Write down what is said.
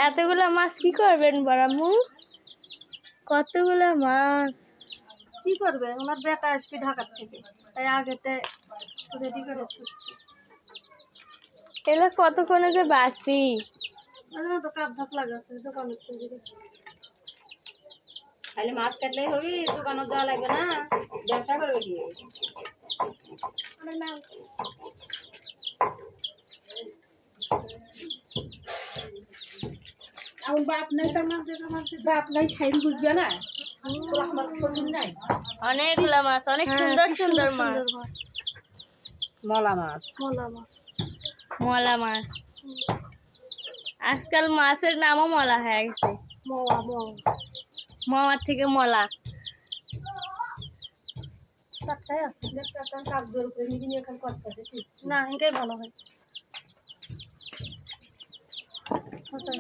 এতগুলো মাছ কি করবেন বড়াম্মু? কতগুলো মাছ কি করবে, ওনার বেটা আসবে ঢাকার থেকে, তাই আগেতে রেডি করে দিচ্ছি। এগুলো কতক্ষণে যে বাঁচবি? তো কাপ ধাপ লাগাচ্ছে দোকানের থেকে। খালি মাছ কাটলেই হবি, দোকানে যাওয়া লাগবে না, ব্যবসা করবে কি? বাপ নাই, বাপ নাই, খাইল বুঝবে না। অনেকগুলো মাছ, অনেক সুন্দর সুন্দর মাছ। মলা মাছ, মলা মাছ, মলা মাছ। আজকাল মাছের নামও মলা হয়ে গেছে। মলা মলা মামার থেকে মলা। চারটায় আছে, কাপ জোর করে নিয়ে এখানে করতে না, এটাই ভালো হয়।